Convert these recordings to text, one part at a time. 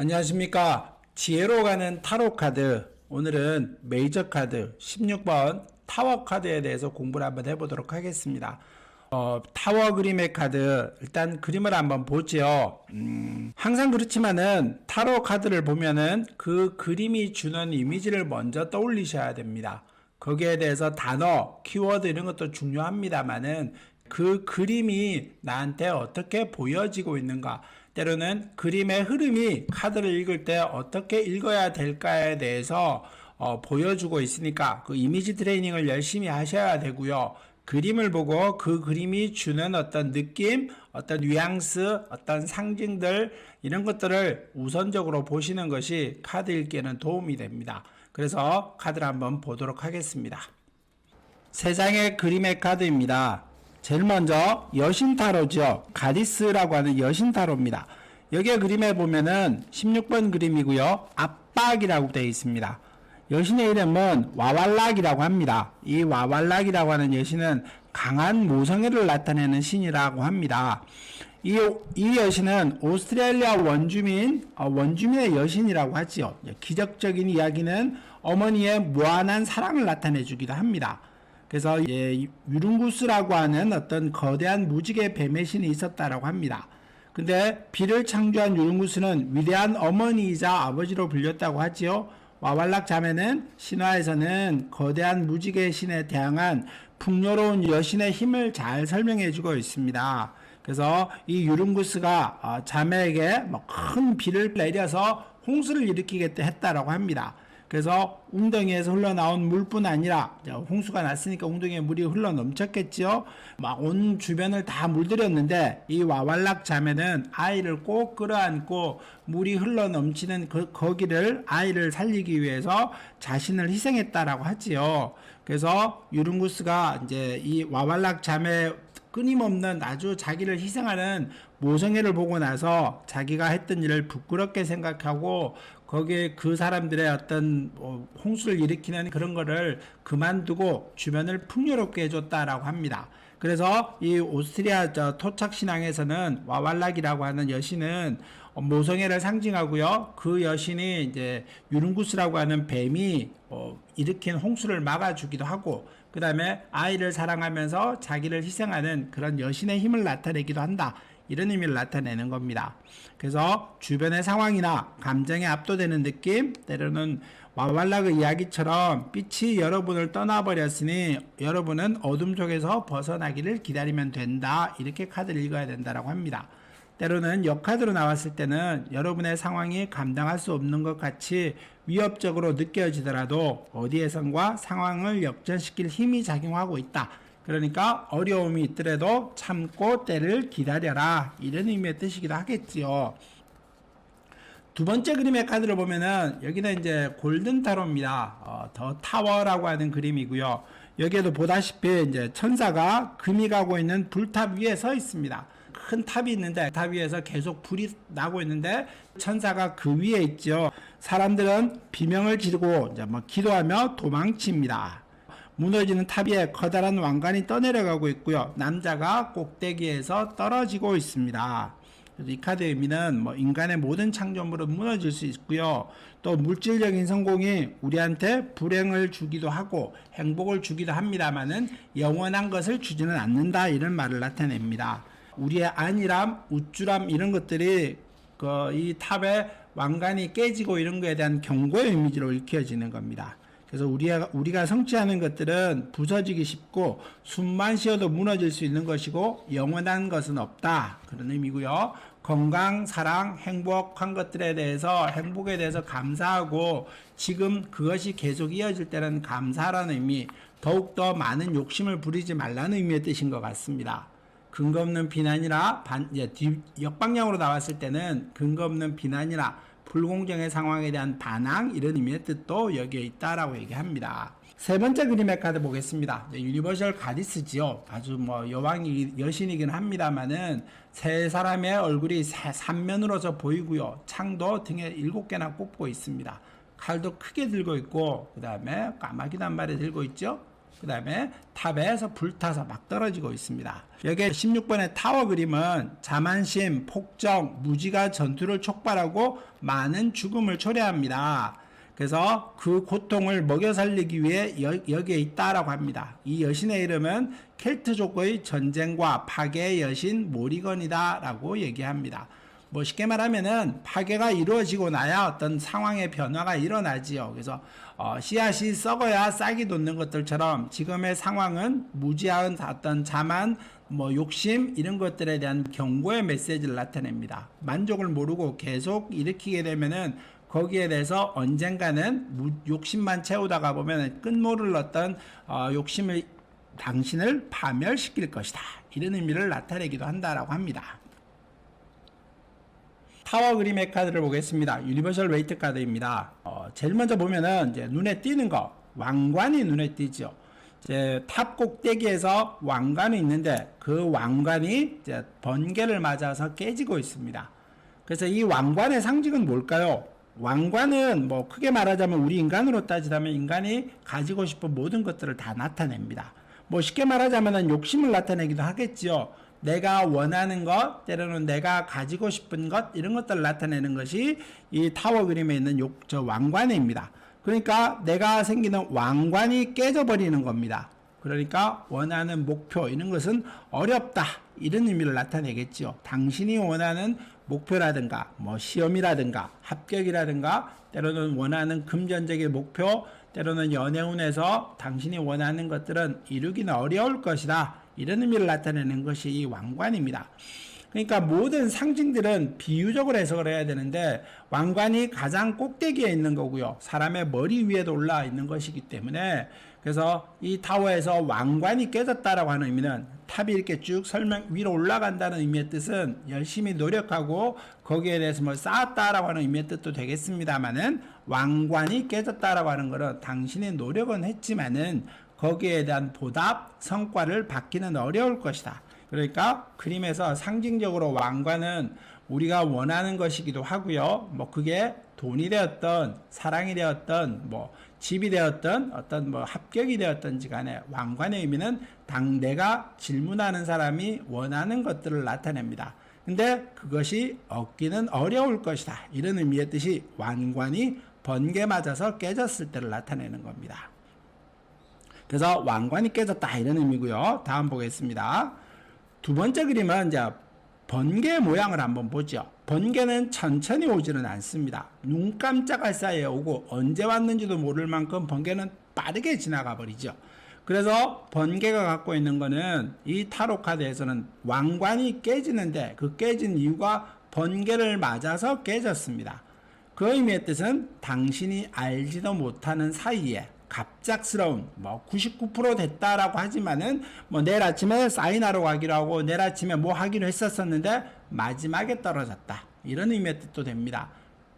안녕하십니까. 지혜로 가는 타로 카드. 오늘은 메이저 카드 16번 타워 카드에 대해서 공부를 한번 해보도록 하겠습니다. 타워 그림의 카드, 일단 그림을 한번 보죠. 항상 그렇지만은 타로 카드를 보면은 그 그림이 주는 이미지를 먼저 떠올리셔야 됩니다. 거기에 대해서 단어, 키워드 이런 것도 중요합니다만은 그 그림이 나한테 어떻게 보여지고 있는가, 때로는 그림의 흐름이 카드를 읽을 때 어떻게 읽어야 될까에 대해서 보여주고 있으니까 그 이미지 트레이닝을 열심히 하셔야 되고요. 그림을 보고 그 그림이 주는 어떤 느낌, 어떤 뉘앙스, 어떤 상징들 이런 것들을 우선적으로 보시는 것이 카드 읽기에는 도움이 됩니다. 그래서 카드를 한번 보도록 하겠습니다. 세 장의 그림의 카드입니다. 제일 먼저 여신타로죠. 가디스라고 하는 여신타로입니다. 여기에 그림에 보면은 16번 그림이고요. 압박이라고 되어 있습니다. 여신의 이름은 와왈락이라고 합니다. 이 와왈락이라고 하는 여신은 강한 모성애를 나타내는 신이라고 합니다. 이 여신은 오스트레일리아 원주민의 여신이라고 하지요. 기적적인 이야기는 어머니의 무한한 사랑을 나타내 주기도 합니다. 그래서 유lun구스라고 하는 어떤 거대한 무지개 뱀의 신이 있었다라고 합니다. 근데 비를 창조한 유lun구스는 위대한 어머니이자 아버지로 불렸다고 하지요. 와왈락 자매는 신화에서는 거대한 무지개 신에 대항한 풍요로운 여신의 힘을 잘 설명해주고 있습니다. 그래서 이 유lun구스가 자매에게 큰 비를 내려서 홍수를 일으키겠다 했다라고 합니다. 그래서 웅덩이에서 흘러나온 물뿐 아니라 홍수가 났으니까 웅덩이에 물이 흘러 넘쳤겠죠. 막 온 주변을 다 물들였는데 이 와왈락 자매는 아이를 꼭 끌어안고 물이 흘러 넘치는 거기를 아이를 살리기 위해서 자신을 희생했다라고 하지요. 그래서 유lun구스가 이제 이 와왈락 자매 끊임없는 아주 자기를 희생하는 모성애를 보고 나서 자기가 했던 일을 부끄럽게 생각하고 거기에 그 사람들의 어떤 홍수를 일으키는 그런 거를 그만두고 주변을 풍요롭게 해줬다라고 합니다. 그래서 이 오스트리아 토착 신앙에서는 와왈락이라고 하는 여신은 모성애를 상징하고요. 그 여신이 이제 유lun구스라고 하는 뱀이 일으킨 홍수를 막아주기도 하고, 그 다음에 아이를 사랑하면서 자기를 희생하는 그런 여신의 힘을 나타내기도 한다. 이런 의미를 나타내는 겁니다. 그래서 주변의 상황이나 감정에 압도되는 느낌, 때로는 와왈락의 이야기처럼 빛이 여러분을 떠나버렸으니 여러분은 어둠 속에서 벗어나기를 기다리면 된다. 이렇게 카드를 읽어야 된다고 합니다. 때로는 역카드로 나왔을 때는 여러분의 상황이 감당할 수 없는 것 같이 위협적으로 느껴지더라도 어디에선가 상황을 역전시킬 힘이 작용하고 있다. 그러니까 어려움이 있더라도 참고 때를 기다려라. 이런 의미의 뜻이기도 하겠지요. 두 번째 그림의 카드를 보면은 여기는 이제 골든타로입니다. 더 타워라고 하는 그림이고요. 여기에도 보다시피 이제 천사가 금이 가고 있는 불탑 위에 서 있습니다. 큰 탑이 있는데 탑 위에서 계속 불이 나고 있는데 천사가 그 위에 있죠. 사람들은 비명을 지르고 이제 기도하며 도망칩니다. 무너지는 탑 위에 커다란 왕관이 떠내려가고 있고요. 남자가 꼭대기에서 떨어지고 있습니다. 그래서 이 카드의 의미는 인간의 모든 창조물은 무너질 수 있고요. 또 물질적인 성공이 우리한테 불행을 주기도 하고 행복을 주기도 합니다만은 영원한 것을 주지는 않는다. 이런 말을 나타냅니다. 우리의 안일함, 우쭐함 이런 것들이 이 탑의 왕관이 깨지고 이런 거에 대한 경고의 이미지로 읽혀지는 겁니다. 그래서 우리가 성취하는 것들은 부서지기 쉽고 숨만 쉬어도 무너질 수 있는 것이고 영원한 것은 없다. 그런 의미고요. 건강, 사랑, 행복한 것들에 대해서 행복에 대해서 감사하고 지금 그것이 계속 이어질 때는 감사라는 의미, 더욱더 많은 욕심을 부리지 말라는 의미의 뜻인 것 같습니다. 근거 없는 비난이나 역방향으로 나왔을 때는 근거 없는 비난이나 불공정의 상황에 대한 반항 이런 의미의 뜻도 여기에 있다라고 얘기합니다. 세 번째 그림의 카드 보겠습니다. 유니버셜 가디스지요. 아주 여신이긴 합니다만은 세 사람의 얼굴이 삼면으로서 보이고요. 창도 등에 7개나 꽂고 있습니다. 칼도 크게 들고 있고 그 다음에 까마귀도 한 마리 들고 있죠. 그 다음에 탑에서 불타서 막 떨어지고 있습니다. 여기 16번의 타워 그림은 자만심, 폭정, 무지가 전투를 촉발하고 많은 죽음을 초래합니다. 그래서 그 고통을 먹여 살리기 위해 여기에 있다라고 합니다. 이 여신의 이름은 켈트족의 전쟁과 파괴의 여신 모리건이다 라고 얘기합니다. 뭐 쉽게 말하면은 파괴가 이루어지고 나야 어떤 상황의 변화가 일어나지요. 그래서 씨앗이 썩어야 싹이 돋는 것들처럼 지금의 상황은 무지한 어떤 자만, 뭐 욕심 이런 것들에 대한 경고의 메시지를 나타냅니다. 만족을 모르고 계속 일으키게 되면은 거기에 대해서 언젠가는 욕심만 채우다가 보면 끝모를 어떤 욕심을 당신을 파멸시킬 것이다. 이런 의미를 나타내기도 한다라고 합니다. 타워 그림의 카드를 보겠습니다. 유니버셜 웨이트 카드입니다. 제일 먼저 보면은 이제 눈에 띄는 거 왕관이 눈에 띄죠. 이제 탑 꼭대기에서 왕관이 있는데 그 왕관이 이제 번개를 맞아서 깨지고 있습니다. 그래서 이 왕관의 상징은 뭘까요? 왕관은 뭐 크게 말하자면 우리 인간으로 따지자면 인간이 가지고 싶은 모든 것들을 다 나타냅니다. 뭐 쉽게 말하자면 욕심을 나타내기도 하겠지요. 내가 원하는 것, 때로는 내가 가지고 싶은 것 이런 것들을 나타내는 것이 이 타워 그림에 있는 왕관입니다. 그러니까 내가 생기는 왕관이 깨져버리는 겁니다. 그러니까 원하는 목표 이런 것은 어렵다 이런 의미를 나타내겠지요. 당신이 원하는 목표라든가 뭐 시험이라든가 합격이라든가 때로는 원하는 금전적인 목표 때로는 연애운에서 당신이 원하는 것들은 이루기는 어려울 것이다 이런 의미를 나타내는 것이 이 왕관입니다. 그러니까 모든 상징들은 비유적으로 해석을 해야 되는데 왕관이 가장 꼭대기에 있는 거고요. 사람의 머리 위에도 올라와 있는 것이기 때문에 그래서 이 타워에서 왕관이 깨졌다라고 하는 의미는 탑이 이렇게 쭉 위로 올라간다는 의미의 뜻은 열심히 노력하고 거기에 대해서 뭘 쌓았다라고 하는 의미의 뜻도 되겠습니다만은 왕관이 깨졌다라고 하는 것은 당신이 노력은 했지만은 거기에 대한 보답, 성과를 받기는 어려울 것이다. 그러니까 그림에서 상징적으로 왕관은 우리가 원하는 것이기도 하고요. 뭐 그게 돈이 되었던 사랑이 되었던 뭐 집이 되었던 어떤 뭐 합격이 되었던지 간에 왕관의 의미는 내가 질문하는 사람이 원하는 것들을 나타냅니다. 근데 그것이 얻기는 어려울 것이다. 이런 의미의 뜻이 왕관이 번개 맞아서 깨졌을 때를 나타내는 겁니다. 그래서 왕관이 깨졌다 이런 의미고요. 다음 보겠습니다. 두 번째 그림은 이제 번개 모양을 한번 보죠. 번개는 천천히 오지는 않습니다. 눈 깜짝할 사이에 오고 언제 왔는지도 모를 만큼 번개는 빠르게 지나가 버리죠. 그래서 번개가 갖고 있는 거는 이 타로 카드에서는 왕관이 깨지는데 그 깨진 이유가 번개를 맞아서 깨졌습니다. 그 의미의 뜻은 당신이 알지도 못하는 사이에 갑작스러운 뭐 99% 됐다라고 하지만은 뭐 내일 아침에 사인하러 가기로 하고 내일 아침에 뭐 하기로 했었었는데 마지막에 떨어졌다 이런 의미의 뜻도 됩니다.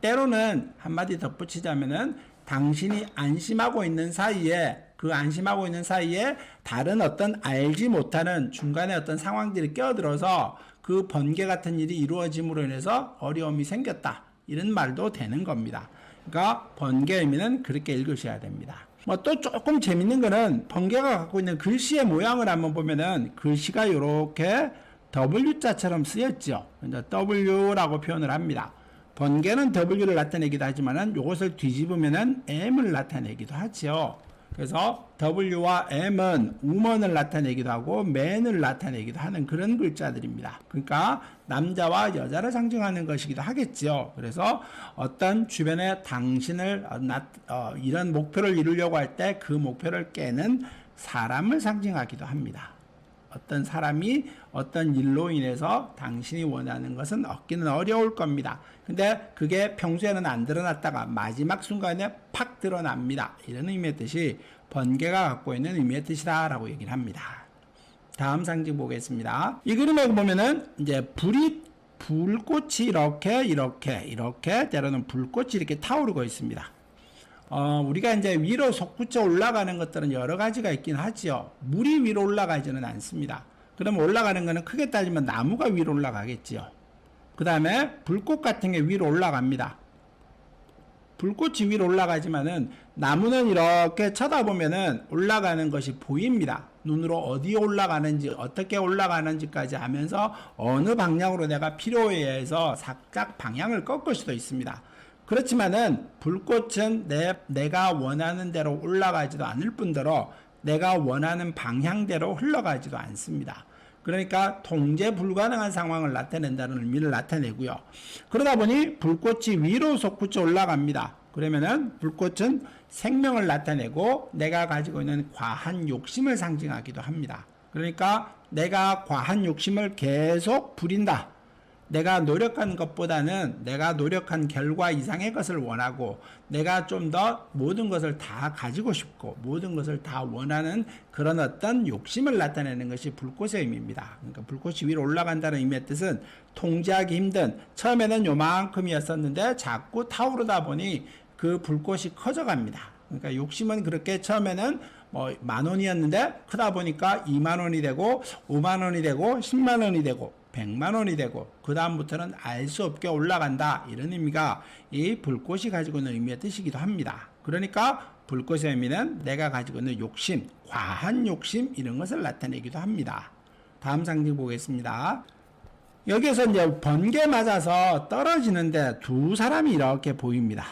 때로는 한마디 덧붙이자면은 당신이 안심하고 있는 사이에 그 안심하고 있는 사이에 다른 어떤 알지 못하는 중간에 어떤 상황들이 끼어들어서 그 번개 같은 일이 이루어짐으로 인해서 어려움이 생겼다 이런 말도 되는 겁니다. 그러니까 번개 의미는 그렇게 읽으셔야 됩니다. 뭐 또 조금 재밌는 거는 번개가 갖고 있는 글씨의 모양을 한번 보면은 글씨가 이렇게 W자처럼 쓰였죠. W라고 표현을 합니다. 번개는 W를 나타내기도 하지만은 이것을 뒤집으면은 M을 나타내기도 하죠. 그래서 W와 M은 우먼을 나타내기도 하고 man을 나타내기도 하는 그런 글자들입니다. 그러니까 남자와 여자를 상징하는 것이기도 하겠죠. 그래서 어떤 주변에 당신을 이런 목표를 이루려고 할 때 그 목표를 깨는 사람을 상징하기도 합니다. 어떤 사람이 어떤 일로 인해서 당신이 원하는 것은 얻기는 어려울 겁니다. 근데 그게 평소에는 안 드러났다가 마지막 순간에 팍 드러납니다. 이런 의미의 뜻이 번개가 갖고 있는 의미의 뜻이다 라고 얘기를 합니다. 다음 상징 보겠습니다. 이 그림에 보면은 이제 불꽃이 이렇게 때로는 불꽃이 이렇게 타오르고 있습니다. 우리가 이제 위로 솟구쳐 올라가는 것들은 여러 가지가 있긴 하지요. 물이 위로 올라가지는 않습니다. 그럼 올라가는 거는 크게 따지면 나무가 위로 올라가겠지요. 그 다음에 불꽃 같은 게 위로 올라갑니다. 불꽃이 위로 올라가지만은 나무는 이렇게 쳐다보면은 올라가는 것이 보입니다. 눈으로 어디에 올라가는지 어떻게 올라가는지까지 하면서 어느 방향으로 내가 필요에 의해서 살짝 방향을 꺾을 수도 있습니다. 그렇지만은 불꽃은 내가 원하는 대로 올라가지도 않을 뿐더러 내가 원하는 방향대로 흘러가지도 않습니다. 그러니까 통제 불가능한 상황을 나타낸다는 의미를 나타내고요. 그러다 보니 불꽃이 위로 솟구쳐 올라갑니다. 그러면은 불꽃은 생명을 나타내고 내가 가지고 있는 과한 욕심을 상징하기도 합니다. 그러니까 내가 과한 욕심을 계속 부린다. 내가 노력한 것보다는 내가 노력한 결과 이상의 것을 원하고 내가 좀 더 모든 것을 다 가지고 싶고 모든 것을 다 원하는 그런 어떤 욕심을 나타내는 것이 불꽃의 의미입니다. 그러니까 불꽃이 위로 올라간다는 의미의 뜻은 통제하기 힘든, 처음에는 요만큼이었었는데 자꾸 타오르다 보니 그 불꽃이 커져갑니다. 그러니까 욕심은 그렇게 처음에는 뭐 10,000원이었는데 크다 보니까 20,000원이 되고 50,000원이 되고 100,000원이 되고 100,000원이 되고 그 다음부터는 알 수 없게 올라간다, 이런 의미가 이 불꽃이 가지고 있는 의미의 뜻이기도 합니다. 그러니까 불꽃의 의미는 내가 가지고 있는 욕심, 과한 욕심, 이런 것을 나타내기도 합니다. 다음 상징 보겠습니다. 여기에서 이제 번개 맞아서 떨어지는데 두 사람이 이렇게 보입니다.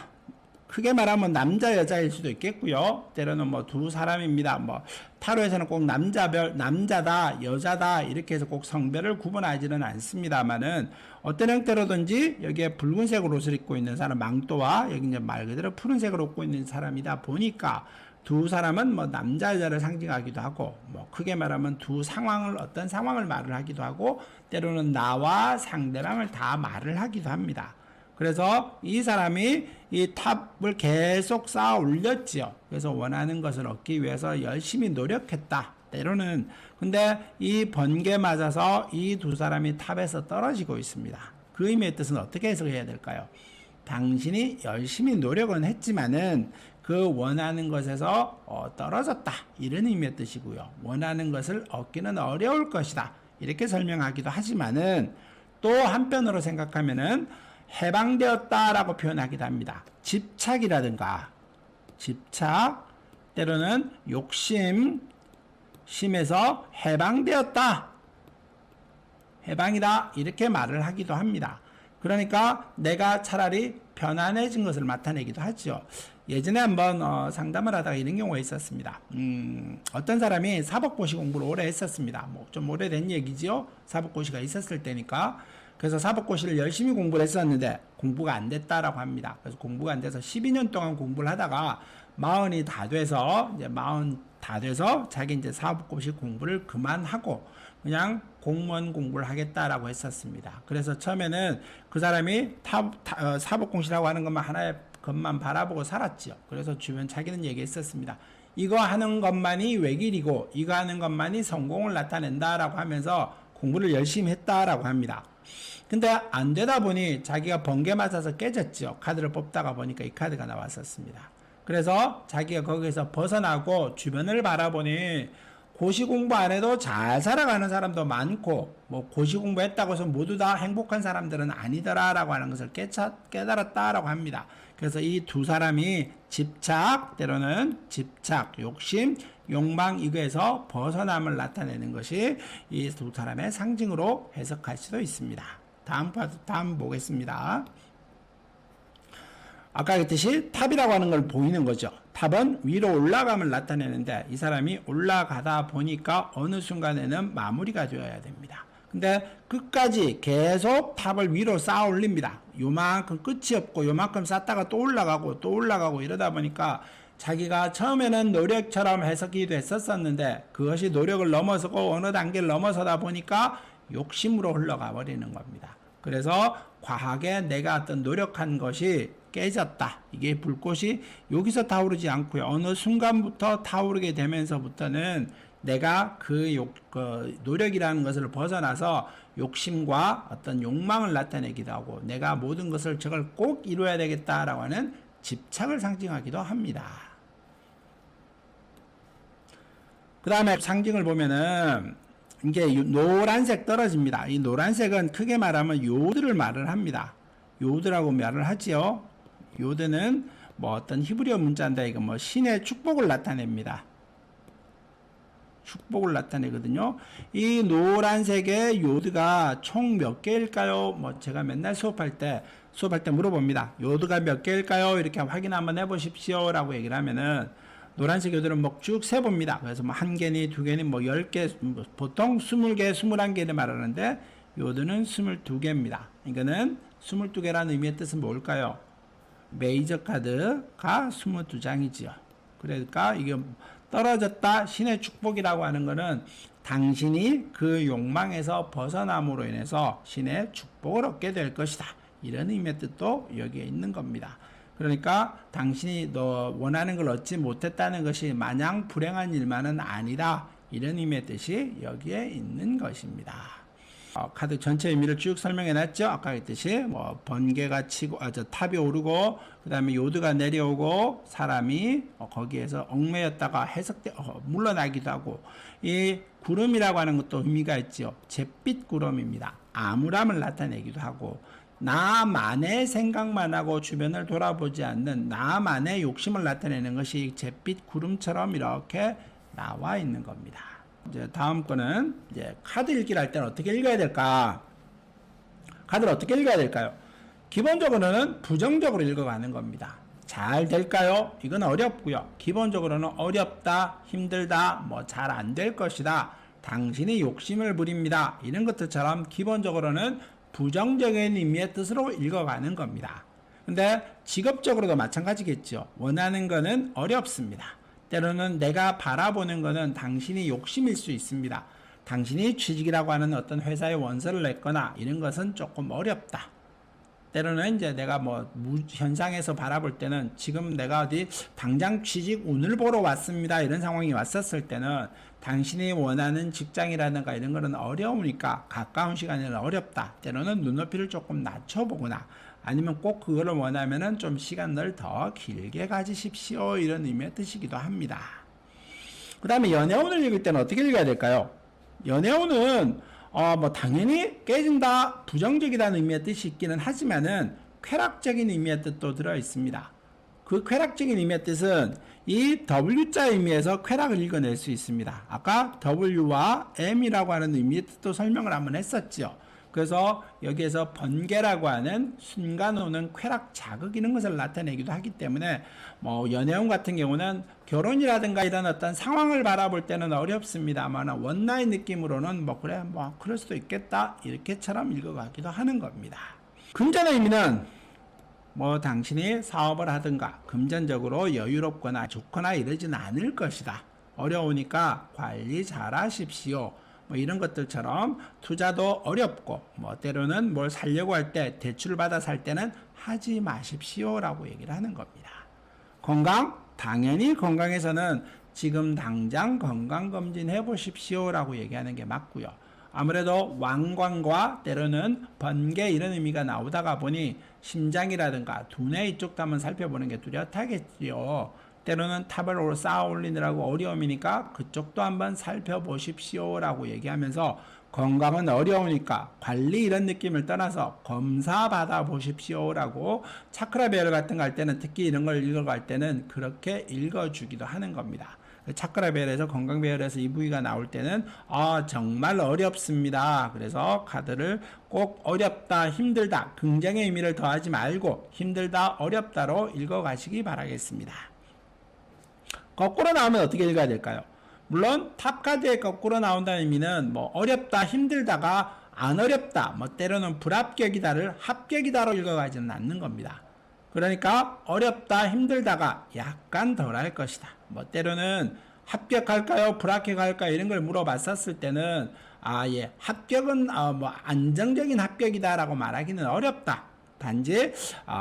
크게 말하면 남자 여자일 수도 있겠고요. 때로는 뭐 두 사람입니다. 뭐 타로에서는 꼭 남자다 여자다 이렇게 해서 꼭 성별을 구분하지는 않습니다만은 어떤 형태로든지 여기에 붉은색 옷을 입고 있는 사람, 망토와 여기 이제 말 그대로 푸른색을 입고 있는 사람이다 보니까 두 사람은 뭐 남자 여자를 상징하기도 하고, 뭐 크게 말하면 두 상황을, 어떤 상황을 말을 하기도 하고, 때로는 나와 상대방을 다 말을 하기도 합니다. 그래서 이 사람이 이 탑을 계속 쌓아 올렸지요. 그래서 원하는 것을 얻기 위해서 열심히 노력했다. 때로는 근데 이 번개 맞아서 이 두 사람이 탑에서 떨어지고 있습니다. 그 의미의 뜻은 어떻게 해석해야 될까요? 당신이 열심히 노력은 했지만은 그 원하는 것에서 떨어졌다, 이런 의미의 뜻이고요. 원하는 것을 얻기는 어려울 것이다, 이렇게 설명하기도 하지만은 또 한편으로 생각하면은 해방되었다라고 표현하기도 합니다. 집착이라든가 집착, 때로는 욕심, 심에서 해방되었다, 해방이다, 이렇게 말을 하기도 합니다. 그러니까 내가 차라리 편안해진 것을 나타내기도 하죠. 예전에 한번 상담을 하다가 이런 경우가 있었습니다. 어떤 사람이 사법고시 공부를 오래 했었습니다. 뭐 좀 오래된 얘기지요. 사법고시가 있었을 때니까. 그래서 사법고시를 열심히 공부를 했었는데 공부가 안 됐다라고 합니다. 그래서 공부가 안 돼서 12년 동안 공부를 하다가 40이 다 돼서 이제 40 다 돼서 자기 이제 사법고시 공부를 그만하고 그냥 공무원 공부를 하겠다라고 했었습니다. 그래서 처음에는 그 사람이 사법고시라고 하는 것만 하나의 것만 바라보고 살았죠. 그래서 주변 자기는 얘기했었습니다. 이거 하는 것만이 외길이고 이거 하는 것만이 성공을 나타낸다라고 하면서 공부를 열심히 했다라고 합니다. 근데 안 되다 보니 자기가 번개 맞아서 깨졌죠. 카드를 뽑다가 보니까 이 카드가 나왔었습니다. 그래서 자기가 거기서 벗어나고 주변을 바라보니 고시 공부 안 해도 잘 살아가는 사람도 많고, 뭐 고시 공부했다고 해서 모두 다 행복한 사람들은 아니더라라고 하는 것을 깨달았다라고 합니다. 그래서 이 두 사람이 집착, 때로는 집착, 욕심, 욕망, 이거에서 벗어남을 나타내는 것이 이 두 사람의 상징으로 해석할 수도 있습니다. 다음 보겠습니다. 아까 했듯이 탑이라고 하는 걸 보이는 거죠. 탑은 위로 올라감을 나타내는데 이 사람이 올라가다 보니까 어느 순간에는 마무리가 되어야 됩니다. 근데 끝까지 계속 탑을 위로 쌓아 올립니다. 요만큼 끝이 없고 요만큼 쌓다가 또 올라가고 이러다 보니까 자기가 처음에는 노력처럼 해석이 됐었는데 그것이 노력을 넘어서고 어느 단계를 넘어서다 보니까 욕심으로 흘러가 버리는 겁니다. 그래서 과하게 내가 어떤 노력한 것이 깨졌다. 이게 불꽃이 여기서 타오르지 않고요. 어느 순간부터 타오르게 되면서부터는 내가 그 노력이라는 것을 벗어나서 욕심과 어떤 욕망을 나타내기도 하고 내가 모든 것을 저걸 꼭 이루어야 되겠다라고 하는 집착을 상징하기도 합니다. 그 다음에 상징을 보면은 이게 노란색 떨어집니다. 이 노란색은 크게 말하면 요드를 말을 합니다. 요드라고 말을 하지요. 요드는 뭐 어떤 히브리어 문자인데 이거 뭐 신의 축복을 나타냅니다. 축복을 나타내거든요. 이 노란색의 요드가 총 몇 개일까요? 뭐 제가 맨날 수업할 때 물어봅니다. 요드가 몇 개일까요? 이렇게 확인 한번 해보십시오 라고 얘기를 하면은 노란색 요드는 뭐 쭉 세봅니다. 그래서 뭐 한 개니 두 개니 뭐 10개, 보통 20개, 21개를 말하는데 요드는 22개입니다. 이거는 22개라는 의미의 뜻은 뭘까요? 메이저 카드가 22장이지요. 그러니까 이게 떨어졌다 신의 축복이라고 하는 것은 당신이 그 욕망에서 벗어남으로 인해서 신의 축복을 얻게 될 것이다. 이런 의미의 뜻도 여기에 있는 겁니다. 그러니까 당신이 너 원하는 걸 얻지 못했다는 것이 마냥 불행한 일만은 아니다. 이런 의미의 뜻이 여기에 있는 것입니다. 카드 전체 의미를 쭉 설명해 놨죠. 아까 했듯이 뭐 번개가 치고 탑이 오르고 그 다음에 요드가 내려오고 사람이 거기에서 얽매였다가 물러나기도 하고 이 구름이라고 하는 것도 의미가 있죠. 잿빛 구름입니다. 암울함을 나타내기도 하고 나만의 생각만 하고 주변을 돌아보지 않는 나만의 욕심을 나타내는 것이 잿빛 구름처럼 이렇게 나와 있는 겁니다. 이제 다음 거는 이제 카드 읽기를 할 때는 어떻게 읽어야 될까? 카드를 어떻게 읽어야 될까요? 기본적으로는 부정적으로 읽어가는 겁니다. 잘 될까요? 이건 어렵고요. 기본적으로는 어렵다, 힘들다, 뭐 잘 안 될 것이다, 당신이 욕심을 부립니다. 이런 것들처럼 기본적으로는 부정적인 의미의 뜻으로 읽어가는 겁니다. 근데 직업적으로도 마찬가지겠죠. 원하는 거는 어렵습니다. 때로는 내가 바라보는 것은 당신이 욕심일 수 있습니다. 당신이 취직이라고 하는 어떤 회사에 원서를 냈거나 이런 것은 조금 어렵다. 때로는 이제 내가 뭐 현상에서 바라볼 때는 지금 내가 어디 당장 취직 운을 보러 왔습니다. 이런 상황이 왔었을 때는 당신이 원하는 직장이라든가 이런 거는 어려우니까 가까운 시간에는 어렵다. 때로는 눈높이를 조금 낮춰보거나 아니면 꼭 그거를 원하면은 좀 시간을 더 길게 가지십시오. 이런 의미의 뜻이기도 합니다. 그 다음에 연애운을 읽을 때는 어떻게 읽어야 될까요? 연애운은 뭐 당연히 깨진다, 부정적이라는 의미의 뜻이 있기는 하지만은 쾌락적인 의미의 뜻도 들어 있습니다. 그 쾌락적인 의미의 뜻은 이 W자 의미에서 쾌락을 읽어낼 수 있습니다. 아까 W와 M이라고 하는 의미의 뜻도 설명을 한번 했었죠. 그래서 여기에서 번개라고 하는 순간 오는 쾌락 자극 이런 것을 나타내기도 하기 때문에 뭐 연애운 같은 경우는 결혼이라든가 이런 어떤 상황을 바라볼 때는 어렵습니다만 원나잇 느낌으로는 뭐 그래 뭐 그럴 수도 있겠다 이렇게처럼 읽어가기도 하는 겁니다. 금전의 의미는 뭐 당신이 사업을 하든가 금전적으로 여유롭거나 좋거나 이러지는 않을 것이다. 어려우니까 관리 잘 하십시오. 뭐 이런 것들처럼 투자도 어렵고 뭐 때로는 뭘 살려고 할 때 대출을 받아 살 때는 하지 마십시오 라고 얘기를 하는 겁니다. 건강? 당연히 건강에서는 지금 당장 건강검진 해보십시오 라고 얘기하는 게 맞고요. 아무래도 왕관과 때로는 번개 이런 의미가 나오다가 보니 심장이라든가 두뇌 이쪽도 한번 살펴보는 게 뚜렷하겠지요. 때로는 탑을 쌓아 올리느라고 어려움이니까 그쪽도 한번 살펴보십시오 라고 얘기하면서 건강은 어려우니까 관리 이런 느낌을 떠나서 검사 받아 보십시오 라고 차크라 배열 같은 거 할 때는 특히 이런 걸 읽어갈 때는 그렇게 읽어주기도 하는 겁니다. 차크라 배열에서 건강 배열에서 이 부위가 나올 때는 정말 어렵습니다. 그래서 카드를 꼭 어렵다, 힘들다, 긍정의 의미를 더하지 말고 힘들다, 어렵다로 읽어가시기 바라겠습니다. 거꾸로 나오면 어떻게 읽어야 될까요? 물론 탑카드에 거꾸로 나온다는 의미는 뭐 어렵다, 힘들다가 안 어렵다, 뭐 때로는 불합격이다를 합격이다로 읽어가지는 않는 겁니다. 그러니까 어렵다, 힘들다가 약간 덜할 것이다. 뭐 때로는 합격할까요, 불합격할까요 이런 걸 물어봤었을 때는 합격은 뭐 안정적인 합격이다라고 말하기는 어렵다. 단지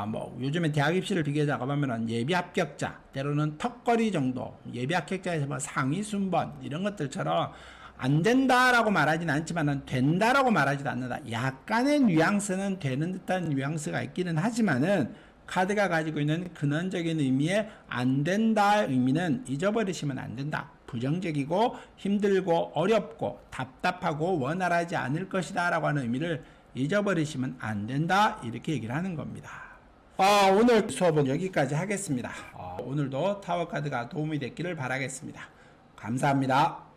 뭐 요즘에 대학 입시를 비교해서 보면은 예비 합격자 때로는 턱걸이 정도 예비 합격자에서 뭐 상위 순번 이런 것들처럼 안 된다라고 말하지는 않지만은 된다라고 말하지도 않는다. 약간의 뉘앙스는 되는 듯한 뉘앙스가 있기는 하지만은 카드가 가지고 있는 근원적인 의미의 안 된다 의미는 잊어버리시면 안 된다. 부정적이고 힘들고 어렵고 답답하고 원활하지 않을 것이다 라고 하는 의미를 잊어버리시면 안 된다 이렇게 얘기를 하는 겁니다. 오늘 수업은 여기까지 하겠습니다. 오늘도 타워 카드가 도움이 됐기를 바라겠습니다. 감사합니다.